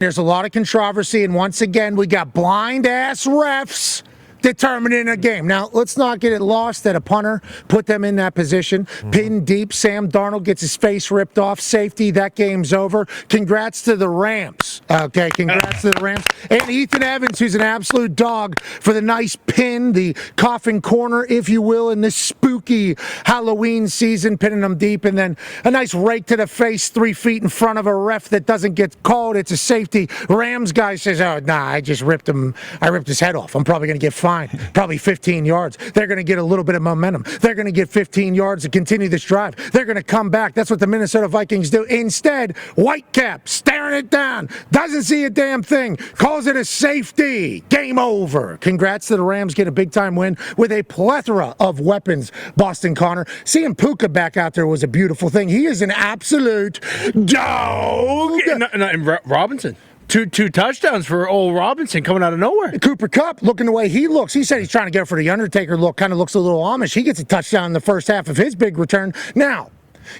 There's a lot of controversy, and once again, we got blind-ass refs determining a game. Now, let's not get it lost that a punter put them in that position. Pinned deep, Sam Darnold gets his face ripped off. Safety, that game's over. Congrats to the Rams. Okay, congrats to the Rams. And Ethan Evans, who's an absolute dog, for the nice pin, the coffin corner, if you will, in this spooky Halloween season, pinning them deep, and then a nice rake to the face 3 feet in front of a ref that doesn't get called. It's a safety. Rams guy says, oh, nah, I just ripped him. I ripped his head off. I'm probably going to get fined. Probably 15 yards. They're going to get a little bit of momentum. They're going to get 15 yards to continue this drive. They're going to come back. That's what the Minnesota Vikings do. Instead, Whitecap staring it down. Doesn't see a damn thing. Calls it a safety. Game over. Congrats to the Rams. Get a big-time win with a plethora of weapons, Boston Connor. Seeing Puka back out there was a beautiful thing. He is an absolute dog. And Robinson. Two touchdowns for old Robinson coming out of nowhere. Cooper Kupp, looking the way he looks. He said he's trying to go for the Undertaker look. Kind of looks a little Amish. He gets a touchdown in the first half of his big return. Now,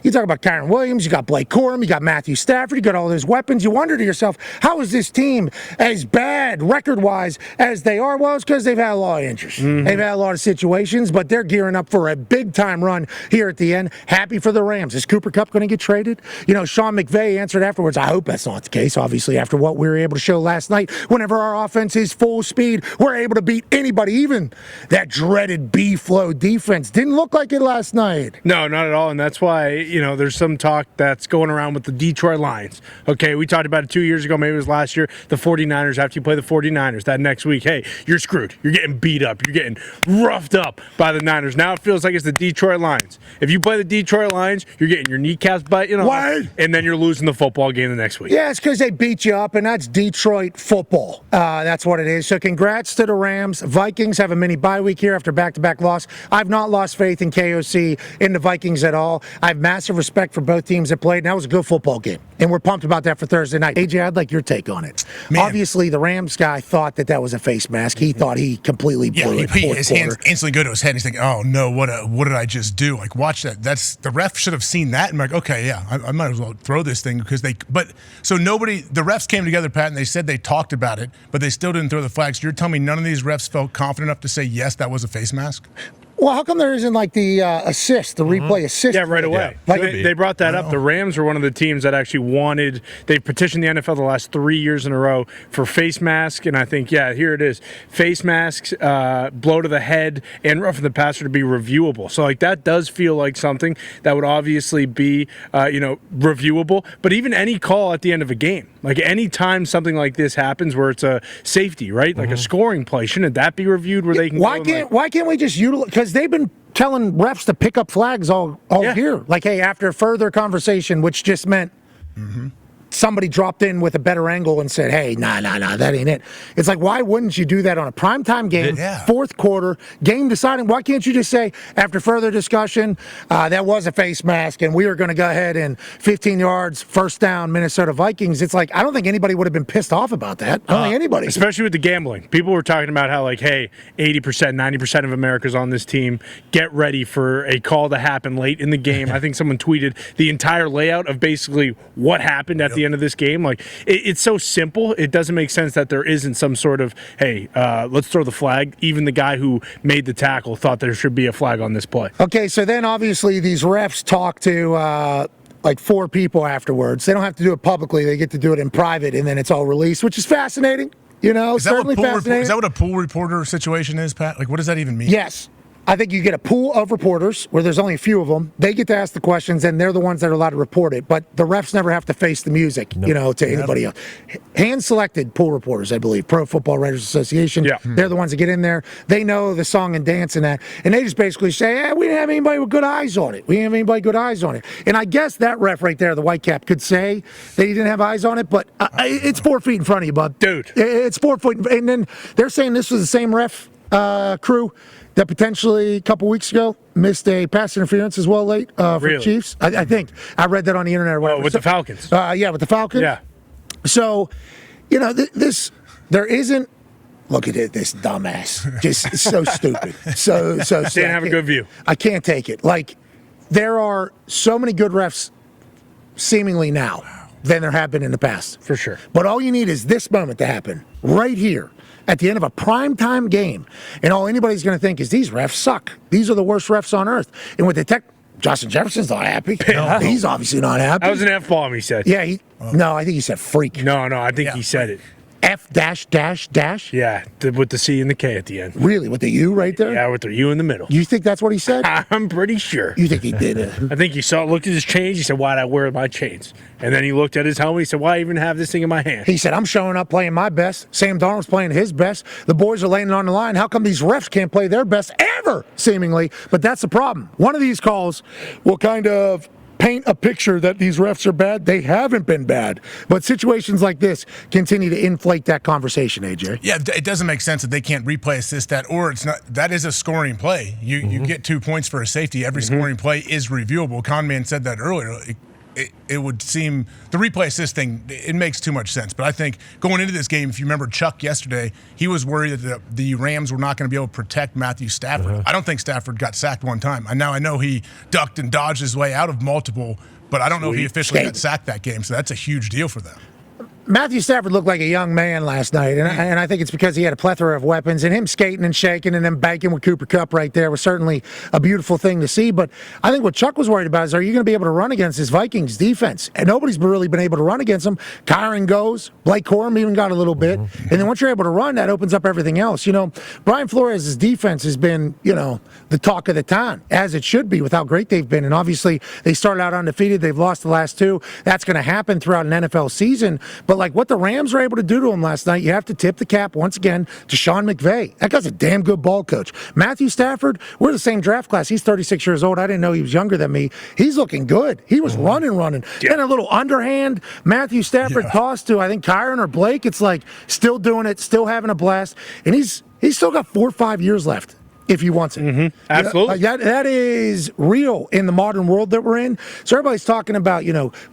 you talk about Kyron Williams, you got Blake Corum, you got Matthew Stafford, you got all those weapons. You wonder to yourself, how is this team as bad record-wise as they are? Well, it's because they've had a lot of injuries. They've had a lot of situations, but they're gearing up for a big-time run here at the end. Happy for the Rams. Is Cooper Kupp going to get traded? You know, Sean McVay answered afterwards, I hope that's not the case, obviously, after what we were able to show last night. Whenever our offense is full speed, we're able to beat anybody, even that dreaded B-flow defense. Didn't look like it last night. No, not at all, and that's why, you know, there's some talk that's going around with the Detroit Lions. Okay, we talked about it 2 years ago, maybe it was last year, the 49ers, after you play the 49ers, that next week, hey, you're screwed. You're getting beat up. You're getting roughed up by the Niners. Now it feels like it's the Detroit Lions. If you play the Detroit Lions, you're getting your kneecaps biting off, and then you're losing the football game the next week. Yeah, it's because they beat you up, and that's Detroit football. That's what it is. So congrats to the Rams. Vikings have a mini bye week here after back-to-back loss. I've not lost faith in KOC, in the Vikings at all. I have massive respect for both teams that played, and that was a good football game. And we're pumped about that for Thursday night. AJ, I'd like your take on it. Man. Obviously, the Rams guy thought that was a face mask. He thought he completely blew it. His hands instantly go to his head, and he's thinking, oh, no, what did I just do? Like, watch that. That's the ref should have seen that and be like, okay, yeah, I might as well throw this thing because the refs came together, Pat, and they said they talked about it, but they still didn't throw the flags. So you're telling me none of these refs felt confident enough to say, yes, that was a face mask? Well, how come there isn't like the replay assist? Yeah, right away. Yeah, like they brought that up. The Rams were one of the teams that actually they petitioned the NFL the last 3 years in a row for face masks, and I think, yeah, here it is. Face masks, blow to the head, and roughing the passer to be reviewable. So, like, that does feel like something that would obviously be, reviewable. But even any call at the end of a game, like any time something like this happens where it's a safety, right? Like a scoring play, shouldn't that be reviewed where they can why can't we just utilize, because they've been telling refs to pick up flags all year. Like, hey, after further conversation, which just meant somebody dropped in with a better angle and said, hey, nah, that ain't it. It's like, why wouldn't you do that on a primetime game, fourth quarter, game deciding? Why can't you just say, after further discussion, that was a face mask, and we are going to go ahead and 15 yards, first down, Minnesota Vikings? It's like, I don't think anybody would have been pissed off about that. I don't think anybody. Especially with the gambling. People were talking about how, like, hey, 80%, 90% of America's on this team. Get ready for a call to happen late in the game. I think someone tweeted the entire layout of basically what happened at the end of this game. Like, it's so simple. It doesn't make sense that there isn't some sort of, hey, let's throw the flag. Even the guy who made the tackle thought there should be a flag on this play. Okay, so then obviously these refs talk to like 4 people afterwards. They don't have to do it publicly. They get to do it in private, and then it's all released, which is fascinating. You know, certainly fascinating. Is that what a pool reporter situation is, Pat? Like, what does that even mean? Yes. I think you get a pool of reporters where there's only a few of them. They get to ask the questions, and they're the ones that are allowed to report it. But the refs never have to face the music, to anybody else. Hand-selected pool reporters, I believe. Pro Football Writers Association. Yeah. They're the ones that get in there. They know the song and dance and that. And they just basically say, we didn't have anybody with good eyes on it. And I guess that ref right there, the Whitecap, could say that he didn't have eyes on it, but it's 4 feet in front of you, bud. Dude. It's 4 feet. And then they're saying this was the same ref crew that potentially a couple weeks ago missed a pass interference as well late for the Chiefs. I think. I read that on the internet. With the Falcons. Yeah, with the Falcons. Yeah. So, there isn't, look at it, this dumbass. Just so stupid. So Didn't have a good view. I can't take it. Like, there are so many good refs seemingly now. than there have been in the past. For sure. But all you need is this moment to happen right here at the end of a primetime game. And all anybody's going to think is these refs suck. These are the worst refs on earth. And with the Justin Jefferson's not happy. No. He's obviously not happy. That was an F-bomb, he said. Yeah, no, I think he said freak. No, I think he said it. F dash dash dash? Yeah, with the C and the K at the end. Really? With the U right there? Yeah, with the U in the middle. You think that's what he said? I'm pretty sure. You think he did it? I think he looked at his chains. He said, why'd I wear my chains? And then he looked at his helmet. He said, why even have this thing in my hand? He said, I'm showing up playing my best. Sam Darnold's playing his best. The boys are laying it on the line. How come these refs can't play their best ever, seemingly? But that's the problem. One of these calls will kind of paint a picture that these refs are bad. They haven't been bad. But situations like this continue to inflate that conversation, AJ. Yeah, it doesn't make sense that they can't replay assist that, or it's not. That is a scoring play. You get 2 points for a safety. Every scoring play is reviewable. Conman said that earlier. It would seem the replay assist thing, it makes too much sense. But I think going into this game, if you remember Chuck yesterday, he was worried that the Rams were not going to be able to protect Matthew Stafford. I don't think Stafford got sacked one time. I know he ducked and dodged his way out of multiple, but I don't know if he officially got sacked that game. So that's a huge deal for them. Matthew Stafford looked like a young man last night, and I think it's because he had a plethora of weapons, and him skating and shaking and then banking with Cooper Kupp right there was certainly a beautiful thing to see. But I think what Chuck was worried about is, are you going to be able to run against this Vikings defense? And nobody's really been able to run against them. Kyron goes, Blake Corum even got a little bit, and then once you're able to run, that opens up everything else. Brian Flores' defense has been, the talk of the town, as it should be with how great they've been. And obviously, they started out undefeated. They've lost the last two. That's going to happen throughout an NFL season. But like what the Rams were able to do to him last night, you have to tip the cap once again to Sean McVay. That guy's a damn good ball coach. Matthew Stafford, we're the same draft class. He's 36 years old. I didn't know he was younger than me. He's looking good. He was running. Yeah. Then a little underhand Matthew Stafford toss to, I think, Kyron or Blake. It's like still doing it, still having a blast. And he's still got 4 or 5 years left if he wants it. Absolutely. That is real in the modern world that we're in. So everybody's talking about,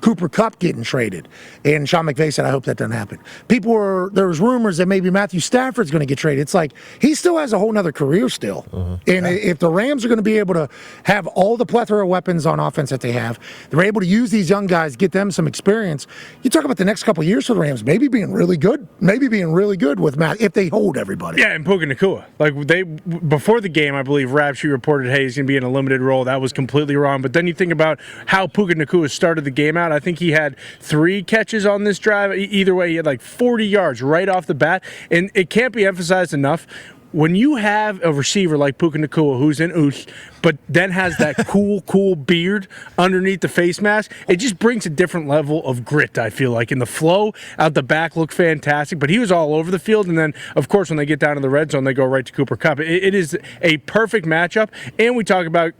Cooper Kupp getting traded. And Sean McVay said, I hope that doesn't happen. There was rumors that maybe Matthew Stafford's going to get traded. It's like he still has a whole nother career still. And if the Rams are going to be able to have all the plethora of weapons on offense that they have, they're able to use these young guys, get them some experience. You talk about the next couple of years for the Rams, maybe being really good with Matt if they hold everybody. Yeah, and Puka Nacua. Before the game, I believe Rapshi reported, hey, he's going to be in a limited role. That was completely wrong. But then you think about how Puka Nacua started the game out. I think he had 3 catches on this drive. Either way, he had 40 yards right off the bat. And it can't be emphasized enough. When you have a receiver like Puka Nacua, who's in oosh, but then has that cool beard underneath the face mask, it just brings a different level of grit, I feel like. And the flow out the back looked fantastic, but he was all over the field. And then, of course, when they get down to the red zone, they go right to Cooper Kupp. It is a perfect matchup. And we talk about,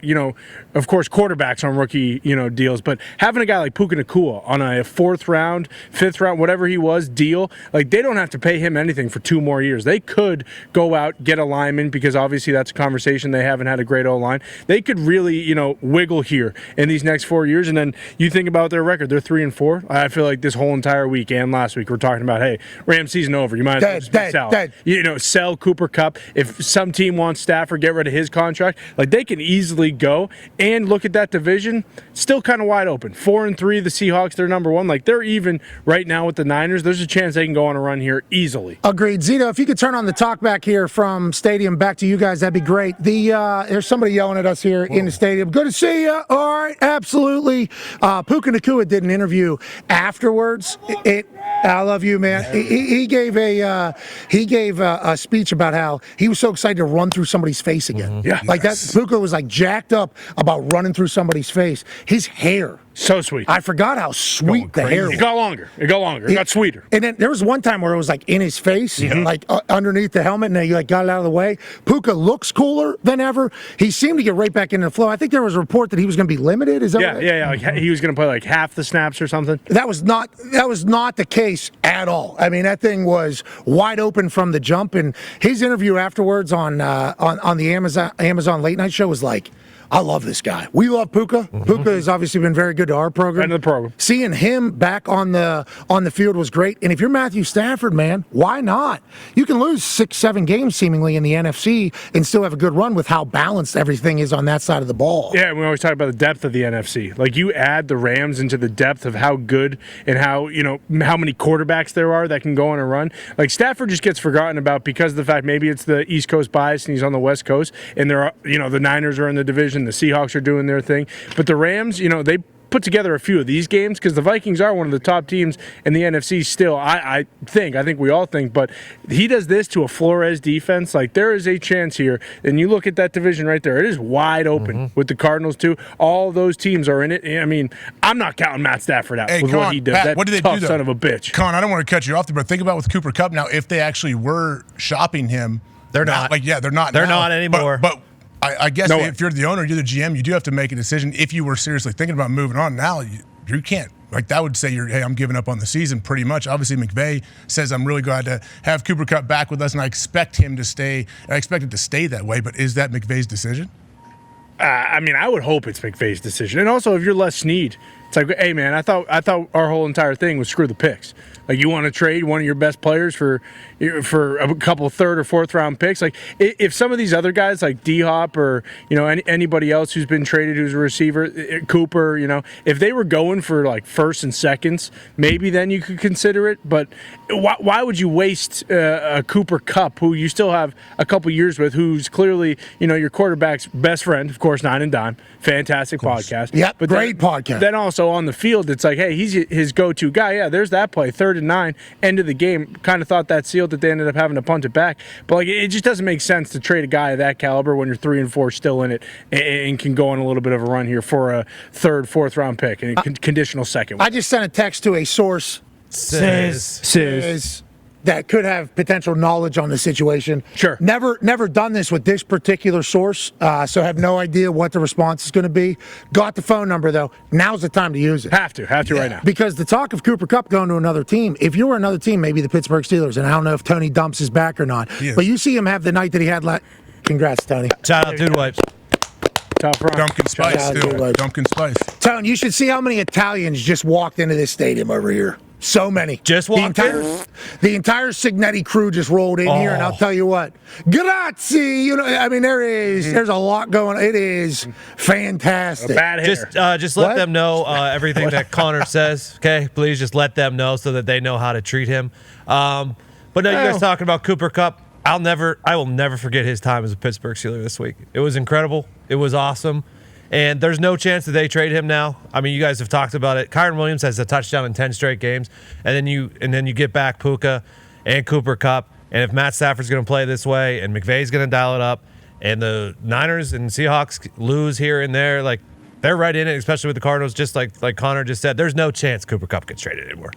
of course, quarterbacks on rookie, deals, but having a guy like Puka Nacua on a 4th round, 5th round, whatever he was, deal, they don't have to pay him anything for 2 more years. They could go out, get a lineman, because obviously that's a conversation. They haven't had a great O-line. They could really, wiggle here in these next 4 years. And then you think about their record. They're 3-4. I feel like this whole entire week and last week we're talking about, hey, Rams season over. You might as well sell. Sell Cooper Kupp. If some team wants Stafford, get rid of his contract. They can easily go and look at that division. Still kind of wide open. 4-3, the Seahawks, they're number 1. They're even right now with the Niners. There's a chance they can go on a run here easily. Agreed. Zito, if you could turn on the talk back here from Stadium back to you guys, that'd be great. There's somebody yelling at us here in the stadium. Good to see you. All right, absolutely. Puka Nacua did an interview afterwards. I love you, man. He gave a speech about how he was so excited to run through somebody's face again. Yeah, that Puka was jacked up about running through somebody's face. His hair. So sweet. I forgot how sweet the hair was. It got longer. It got sweeter. And then there was one time where it was in his face, underneath the helmet, and they got it out of the way. Puka looks cooler than ever. He seemed to get right back into the flow. I think there was a report that he was going to be limited. Is that Yeah. He was going to play half the snaps or something. That was not the case at all. I mean, that thing was wide open from the jump. And his interview afterwards on the Amazon late night show was I love this guy. We love Puka. Puka has obviously been very good to our program. Friend of the program. Seeing him back on the field was great. And if you're Matthew Stafford, man, why not? You can lose 6-7 games seemingly in the NFC and still have a good run with how balanced everything is on that side of the ball. Yeah, we always talk about the depth of the NFC. Like, you add the Rams into the depth of how good and how many quarterbacks there are that can go on a run. Like, Stafford just gets forgotten about because of the fact maybe it's the East Coast bias and he's on the West Coast, and there are, the Niners are in the division, the Seahawks are doing their thing. But the Rams, they put together a few of these games because the Vikings are one of the top teams in the NFC still. I think we all think, but he does this to a Flores defense. Like, there is a chance here, and you look at that division right there, it is wide open with the Cardinals too. All those teams are in it. I mean, I'm not counting Matt Stafford out with what he does. Pat, what did they do, though? Son of a bitch. Con, I don't want to cut you off there, but think about with Cooper Kupp now. If they actually were shopping him, they're not. They're not. They're not anymore. But I guess if you're the owner, you're the GM, you do have to make a decision. If you were seriously thinking about moving on now, you can't. Like, that would say hey, I'm giving up on the season pretty much. Obviously, McVay says I'm really glad to have Cooper Kupp back with us, and I expect him to stay. I expect it to stay that way. But is that McVay's decision? I mean, I would hope it's McVay's decision. And also, if you're Les Snead, it's like, hey, man, I thought our whole entire thing was screw the picks. Like, you want to trade one of your best players for a couple third or fourth round picks. Like, if some of these other guys like D-Hop or anybody else who's been traded who's a receiver, Cooper, if they were going for like first and seconds, maybe then you could consider it. But why would you waste a Cooper Kupp, who you still have a couple years with, who's clearly your quarterback's best friend, of course, Nine and Dime, fantastic podcast. Yep, but great podcast. Then also on the field, it's like, hey, he's his go-to guy. Yeah, there's that play, 3rd and 9, end of the game. Kind of thought that sealed it. They ended up having to punt it back. But like, it just doesn't make sense to trade a guy of that caliber when you're 3 and 4 still in it and can go on a little bit of a run here for a 3rd, 4th round pick and a conditional second. I just sent a text to a source says that could have potential knowledge on the situation. Sure. Never done this with this particular source, so have no idea what the response is going to be. Got the phone number, though. Now's the time to use it. Have to right now. Because the talk of Cooper Kupp going to another team, if you were another team, maybe the Pittsburgh Steelers, and I don't know if Tony Dumps is back or not, but you see him have the night that he had congrats, Tony. Shout out Dude Wipes. Tough run. Dumpkin Spice, still. Dumpkin Spice. Tony, you should see how many Italians just walked into this stadium over here. So many. Just walked in? The entire Signetti crew just rolled in here, and I'll tell you what, grazie. There's a lot going on. It is fantastic. Bad hair. Just let them know everything that Connor says, okay? Please just let them know so that they know how to treat him. But no, you guys talking about Cooper Kupp. I will never forget his time as a Pittsburgh Steeler this week. It was incredible. It was awesome. And there's no chance that they trade him now. I mean, you guys have talked about it. Kyren Williams has a touchdown in 10 straight games, and then you get back Puka and Cooper Kupp. And if Matt Stafford's going to play this way, and McVay's going to dial it up, and the Niners and Seahawks lose here and there, like, they're right in it, especially with the Cardinals. Just like Connor just said, there's no chance Cooper Kupp gets traded anymore.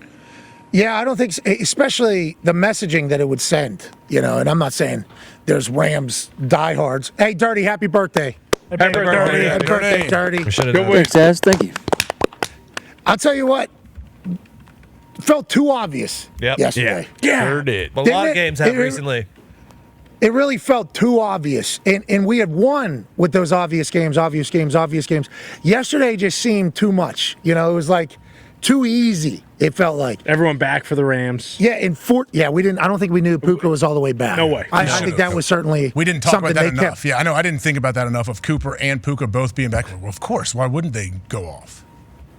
Yeah, I don't think so. Especially the messaging that it would send. And I'm not saying there's Rams diehards. Hey, Dirty, happy birthday. Happy birthday. Happy birthday, Dirty. Good week. Thanks, thank you. I'll tell you what. It felt too obvious yesterday. Yeah. Sure did. But a lot of games have recently. It really felt too obvious. And we had won with those obvious games. Yesterday just seemed too much. It was like too easy. It felt like everyone back for the Rams. Yeah, we didn't. I don't think we knew Puka was all the way back. No way. I think that was certainly we didn't talk about that enough. Kept. Yeah, I know. I didn't think about that enough of Cooper and Puka both being back. Well, of course. Why wouldn't they go off?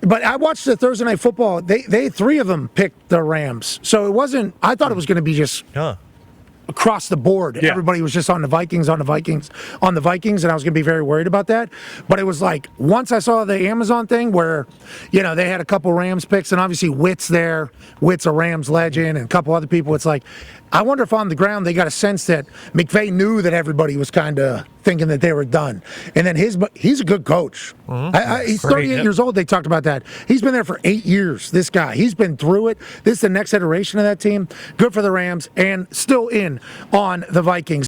But I watched the Thursday Night Football. They 3 of them picked the Rams, so it wasn't. I thought it was going to be just across the board. Yeah. Everybody was just on the Vikings, and I was going to be very worried about that. But it was like, once I saw the Amazon thing where, they had a couple Rams picks, and obviously Witt's there. Witt's a Rams legend, and a couple other people. It's like, I wonder if on the ground they got a sense that McVay knew that everybody was kind of thinking that they were done. And then he's a good coach. He's 38 years old. They talked about that. He's been there for 8 years, this guy. He's been through it. This is the next iteration of that team. Good for the Rams, and still in on the Vikings.